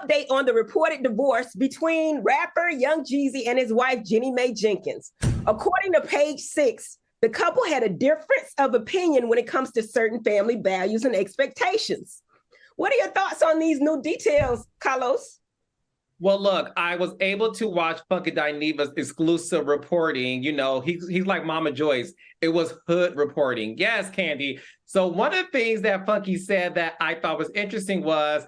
update on the reported divorce between rapper Young Jeezy and his wife, Jeannie Mai Jenkins. According to Page 6, the couple had a difference of opinion when it comes to certain family values and expectations. What are your thoughts on these new details, Carlos? Well, look, I was able to watch Funky Dineva's exclusive reporting. You know, he's like Mama Joyce. It was hood reporting. Yes, Candy. So one of the things that Funky said that I thought was interesting was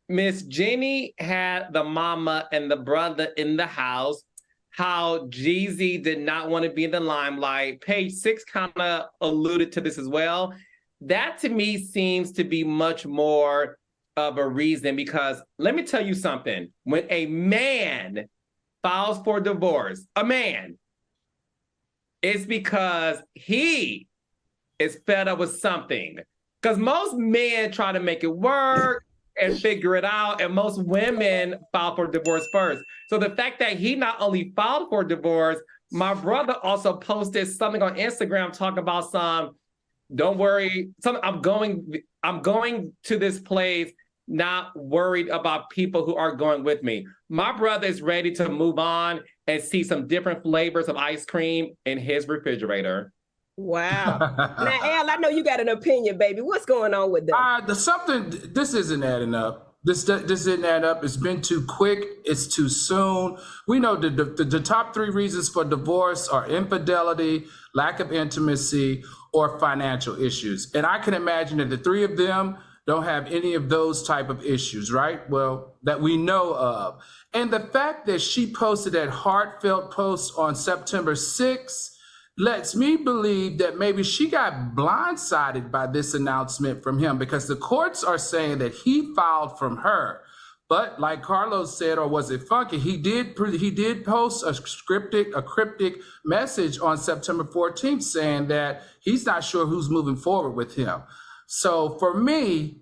Miss Jenny had the mama and the brother in the house, how Jeezy did not want to be in the limelight. Page 6 kind of alluded to this as well. That to me seems to be much more of a reason, because let me tell you something. When a man files for divorce, a man, it's because he is fed up with something. Because most men try to make it work and figure it out, and most women file for divorce first. So the fact that he not only filed for divorce, my brother also posted something on Instagram talking about don't worry, I'm going to this place, not worried about people who are going with me. My brother is ready to move on and see some different flavors of ice cream in his refrigerator. Wow. Now, Al, I know you got an opinion, baby. What's going on with that? This isn't adding up. This didn't add up. It's been too quick. It's too soon. We know the top 3 reasons for divorce are infidelity, lack of intimacy, or financial issues. And I can imagine that the 3 of them don't have any of those type of issues, right? Well, that we know of. And the fact that she posted that heartfelt post on September 6th lets me believe that maybe she got blindsided by this announcement from him, because the courts are saying that he filed from her. But like Carlos said, or was it Funky, he did post a cryptic message on September 14th saying that he's not sure who's moving forward with him. So for me,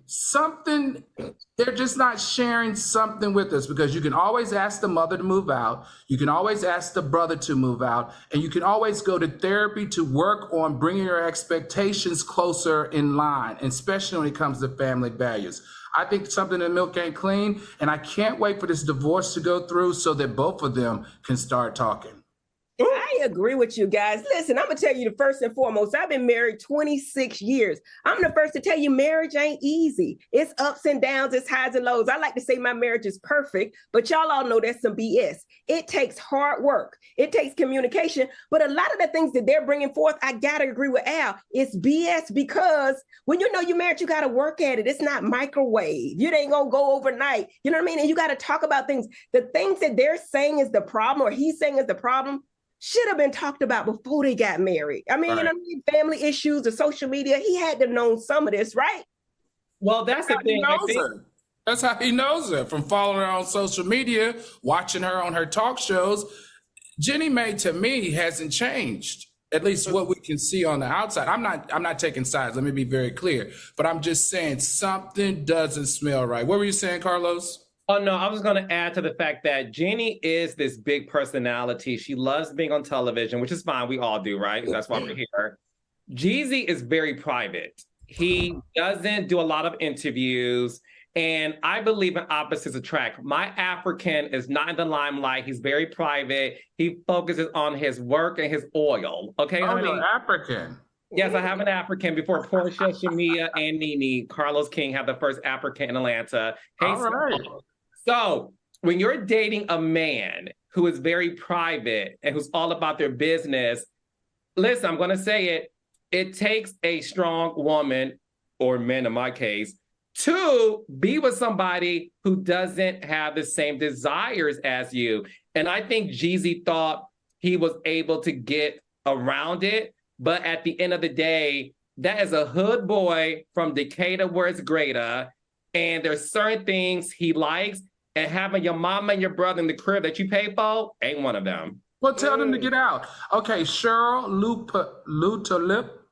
they're just not sharing something with us, because you can always ask the mother to move out. You can always ask the brother to move out, and you can always go to therapy to work on bringing your expectations closer in line, especially when it comes to family values. I think something in the milk ain't clean, and I can't wait for this divorce to go through so that both of them can start talking. I agree with you guys. Listen, I'm going to tell you the first and foremost, I've been married 26 years. I'm the first to tell you marriage ain't easy. It's ups and downs, it's highs and lows. I like to say my marriage is perfect, but y'all all know that's some BS. It takes hard work. It takes communication. But a lot of the things that they're bringing forth, I got to agree with Al. It's BS, because when you know you're married, you got to work at it. It's not microwave. You ain't going to go overnight. You know what I mean? And you got to talk about things. The things that they're saying is the problem, or he's saying is the problem, should have been talked about before they got married. I mean, right. You know, family issues, the social media, he had to know some of this, right? Well, that's the thing. That's how he knows her, from following her on social media, watching her on her talk shows. Jeannie Mai, to me, hasn't changed, at least what we can see on the outside. I'm not taking sides, let me be very clear, but I'm just saying something doesn't smell right. What were you saying, Carlos? Oh, no, I was going to add to the fact that Jeannie is this big personality. She loves being on television, which is fine. We all do, right? That's why we're here. Jeezy is very private. He doesn't do a lot of interviews. And I believe in opposites attract. My African is not in the limelight. He's very private. He focuses on his work and his oil. Okay, honey? You're African. Yes, I have an African. Before Portia, Shamia, and Nene, Carlos King had the first African in Atlanta. Hey, all right. So when you're dating a man who is very private and who's all about their business, listen, I'm going to say it. It takes a strong woman, or man in my case, to be with somebody who doesn't have the same desires as you. And I think Jeezy thought he was able to get around it. But at the end of the day, that is a hood boy from Decatur, where it's greater. And there's certain things he likes. And having your mama and your brother in the crib that you pay for ain't one of them. Well, tell them to get out. Okay, Cheryl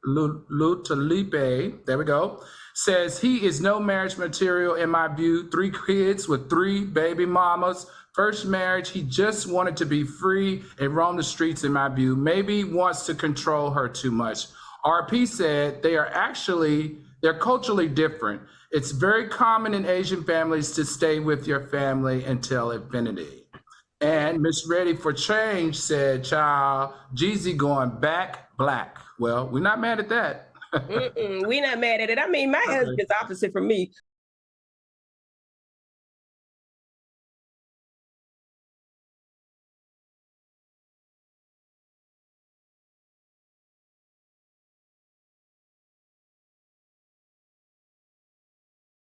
Lutalipe, there we go, says he is no marriage material in my view. 3 kids with 3 baby mamas. First marriage, he just wanted to be free and roam the streets in my view. Maybe wants to control her too much. RP said they are actually They're culturally different. It's very common in Asian families to stay with your family until infinity. And Miss Ready for Change said, child, Jeezy going back black. Well, we're not mad at that. We're not mad at it. I mean, my husband's opposite from me.